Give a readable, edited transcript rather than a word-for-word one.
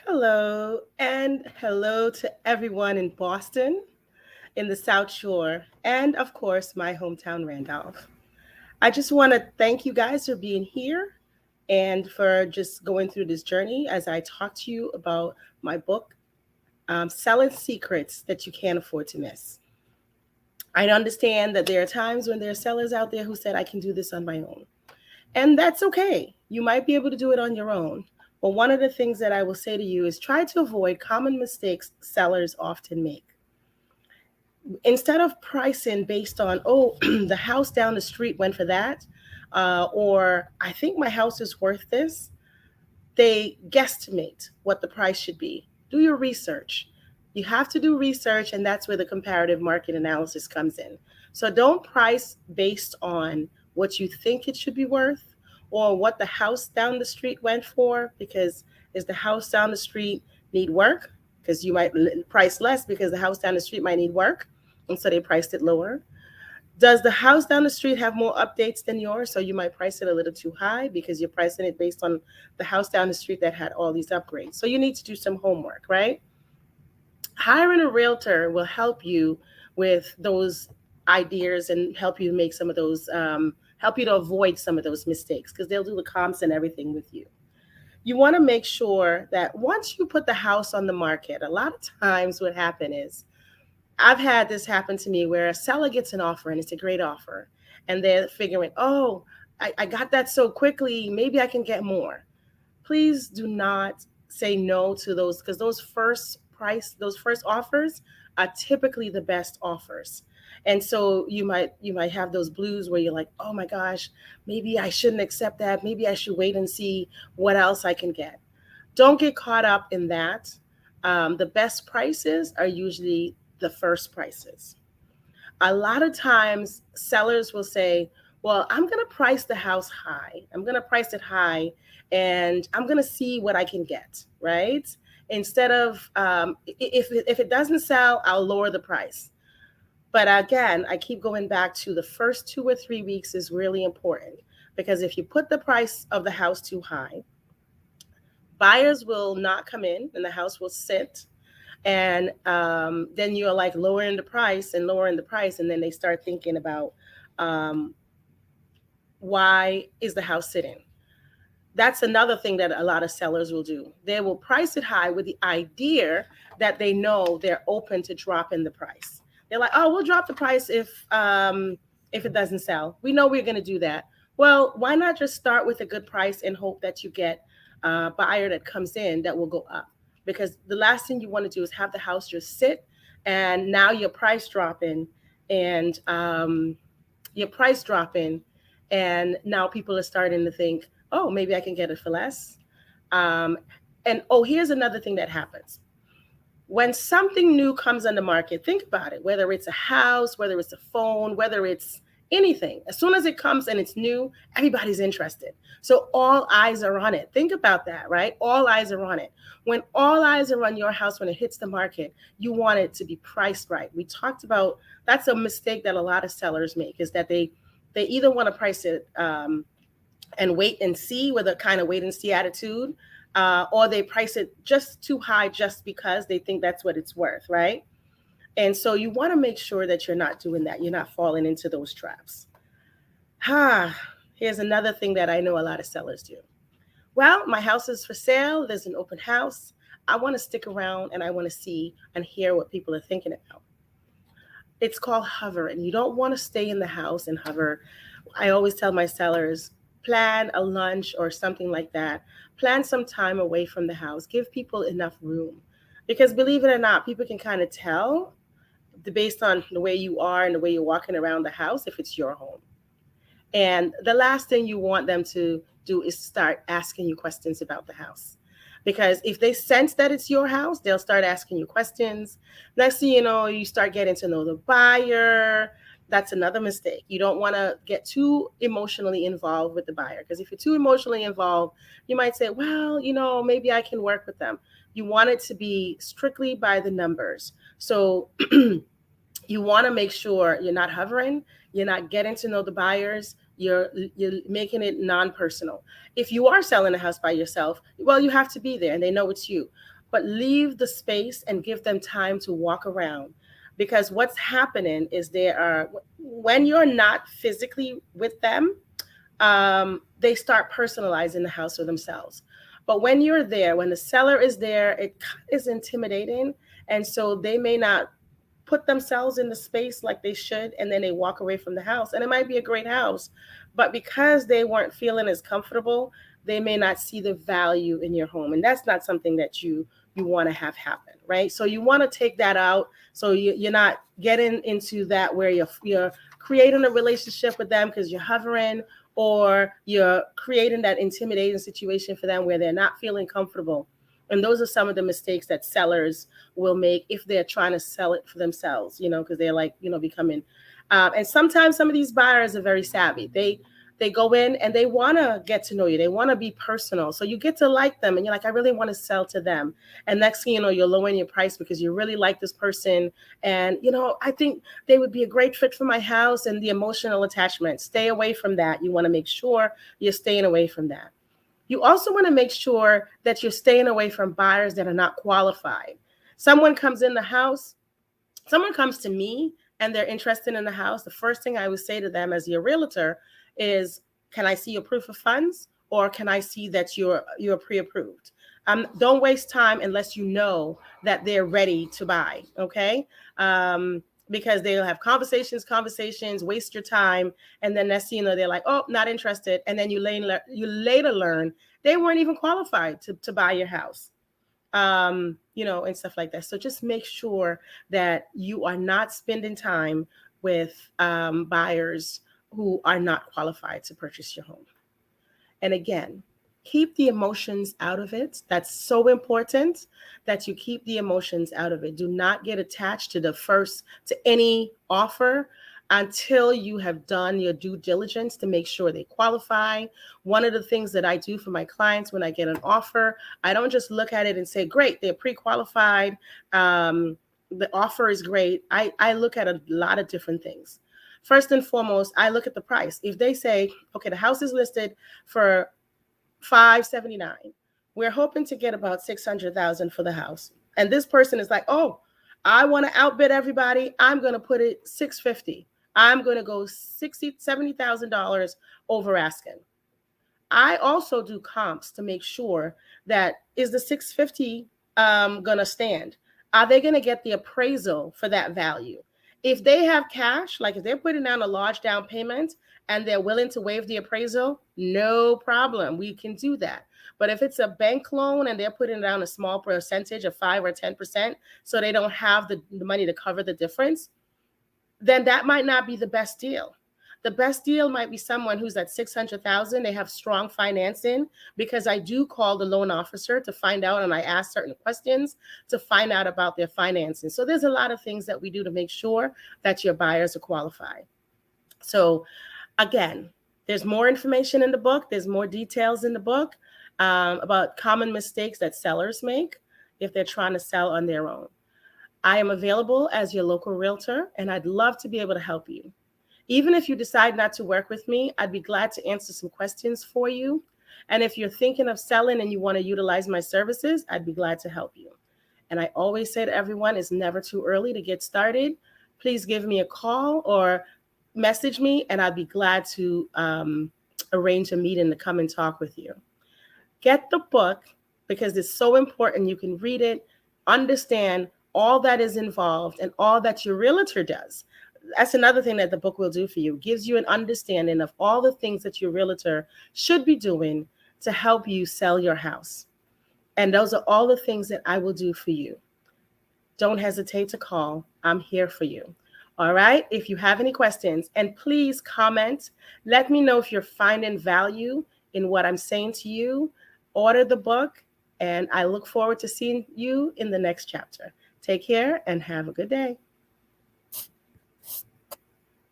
Hello, and hello to everyone in Boston, in the South Shore, and of course, my hometown, Randolph. I just want to thank you guys for being here and for just going through this journey as I talk to you about my book, Selling Secrets That You Can't Afford to Miss. I understand that there are times when there are sellers out there who said, I can do this on my own. And that's okay. You might be able to do it on your own. But one of the things that I will say to you is try to avoid common mistakes sellers often make. Instead of pricing based on, oh, the house down the street went for that, or I think my house is worth this, they guesstimate what the price should be. Do your research. You have to do research, and that's where the comparative market analysis comes in. So don't price based on what you think it should be worth or what the house down the street went for, because is the house down the street need work? Because you might price less because the house down the street might need work, and so they priced it lower. Does the house down the street have more updates than yours? So you might price it a little too high because you're pricing it based on the house down the street that had all these upgrades. So you need to do some homework, right? Hiring a realtor will help you with those ideas and help you make some of those, help you to avoid some of those mistakes because they'll do the comps and everything with you. You want to make sure that once you put the house on the market, a lot of times what happen is I've had this happen to me where a seller gets an offer and it's a great offer. And they're figuring, oh, I got that so quickly. Maybe I can get more. Please do not say no to those because those first offers are typically the best offers. And so you might have those blues where you're like, oh my gosh, maybe I shouldn't accept that. Maybe I should wait and see what else I can get. Don't get caught up in that. The best prices are usually the first prices. A lot of times sellers will say, well, I'm going to price the house high. I'm going to price it high and I'm going to see what I can get, right? Instead of, if it doesn't sell, I'll lower the price. But again, I keep going back to the first 2 or 3 weeks is really important because if you put the price of the house too high, buyers will not come in and the house will sit, and then you're like lowering the price and lowering the price, and then they start thinking about, um, why is the house sitting. That's another thing that a lot of sellers will do. They will price it high with the idea that they know they're open to dropping the price. They're like, oh, we'll drop the price if it doesn't sell. We know we're going to do that. Well, why not just start with a good price and hope that you get a buyer that comes in that will go up? Because the last thing you want to do is have the house just sit and now your price dropping, and your price dropping, and now people are starting to think, oh, maybe I can get it for less. Um, and oh, here's another thing that happens when something new comes on the market. Think about it, whether it's a house, whether it's a phone, whether it's anything. As soon as it comes and it's new, everybody's interested. So all eyes are on it. Think about that, right? All eyes are on it. When all eyes are on your house, when it hits the market, you want it to be priced right. We talked about that's a mistake that a lot of sellers make, is that they either want to price it, and wait and see with a kind of wait and see attitude, or they price it just too high just because they think that's what it's worth, right? And so you want to make sure that you're not doing that. You're not falling into those traps. Ah, here's another thing that I know a lot of sellers do. Well, my house is for sale. There's an open house. I want to stick around and I want to see and hear what people are thinking about. It's called hovering. You don't want to stay in the house and hover. I always tell my sellers, plan a lunch or something like that. Plan some time away from the house. Give people enough room. Because believe it or not, people can kind of tell based on the way you are and the way you're walking around the house if it's your home. And the last thing you want them to do is start asking you questions about the house. Because if they sense that it's your house, they'll start asking you questions. Next thing you know, you start getting to know the buyer. That's another mistake. You don't want to get too emotionally involved with the buyer, because if you're too emotionally involved, you might say, well, maybe I can work with them. You want it to be strictly by the numbers. So you want to make sure you're not hovering, you're not getting to know the buyers, you're making it non-personal. If you are selling a house by yourself, well, you have to be there and they know it's you. but leave the space and give them time to walk around. Because what's happening is when you're not physically with them, they start personalizing the house for themselves. But when you're there, when the seller is there, it is intimidating. And so they may not put themselves in the space like they should, and then they walk away from the house. And it might be a great house, but because they weren't feeling as comfortable, they may not see the value in your home. And that's not something that you want to have happen, right? So you want to take that out, so you're not getting into that where you're creating a relationship with them because you're hovering, or you're creating that intimidating situation for them where they're not feeling comfortable. And those are some of the mistakes that sellers will make if they're trying to sell it for themselves, because they're like, becoming. And sometimes some of these buyers are very savvy. They go in and they want to get to know you. They want to be personal. So you get to like them and you're like, I really want to sell to them. And next thing you know, you're lowering your price because you really like this person. And, I think they would be a great fit for my house, and the emotional attachment. Stay away from that. You want to make sure you're staying away from that. You also want to make sure that you're staying away from buyers that are not qualified. Someone comes to me and they're interested in the house. The first thing I would say to them as your realtor is, can I see your proof of funds, or can I see that you're pre-approved? Don't waste time unless you know that they're ready to buy, okay? Because they'll have conversations, waste your time, and then next thing you know, they're like, oh, not interested. And then you later learn they weren't even qualified to buy your house, and stuff like that. So just make sure that you are not spending time with buyers who are not qualified to purchase your home. And again, keep the emotions out of it. That's so important that you keep the emotions out of it. Do not get attached to any offer until you have done your due diligence to make sure they qualify. One of the things that I do for my clients when I get an offer, I don't just look at it and say, great, they're pre-qualified. The offer is great. I look at a lot of different things. First and foremost, I look at the price. If they say, okay, the house is listed for $579, we're hoping to get about $600,000 for the house. And this person is like, oh, I want to outbid everybody. I'm going to put it $650. I'm going to go $70,000 over asking. I also do comps to make sure that is the $650 going to stand? Are they going to get the appraisal for that value? If they have cash, like if they're putting down a large down payment and they're willing to waive the appraisal, no problem. We can do that. But if it's a bank loan and they're putting down a small percentage of 5 or 10%, so they don't have the money to cover the difference, then that might not be the best deal. The best deal might be someone who's at $600,000. They have strong financing, because I do call the loan officer to find out, and I ask certain questions to find out about their financing. So there's a lot of things that we do to make sure that your buyers are qualified. So again, there's more information in the book. There's more details in the book about common mistakes that sellers make if they're trying to sell on their own. I am available as your local realtor, and I'd love to be able to help you. Even if you decide not to work with me, I'd be glad to answer some questions for you. And if you're thinking of selling and you want to utilize my services, I'd be glad to help you. And I always say to everyone, it's never too early to get started. Please give me a call or message me, and I'd be glad to arrange a meeting to come and talk with you. Get the book, because it's so important. You can read it, understand all that is involved and all that your realtor does. That's another thing that the book will do for you. Gives you an understanding of all the things that your realtor should be doing to help you sell your house. And those are all the things that I will do for you. Don't hesitate to call. I'm here for you. All right. If you have any questions, and please comment, let me know if you're finding value in what I'm saying to you. Order the book, and I look forward to seeing you in the next chapter. Take care and have a good day.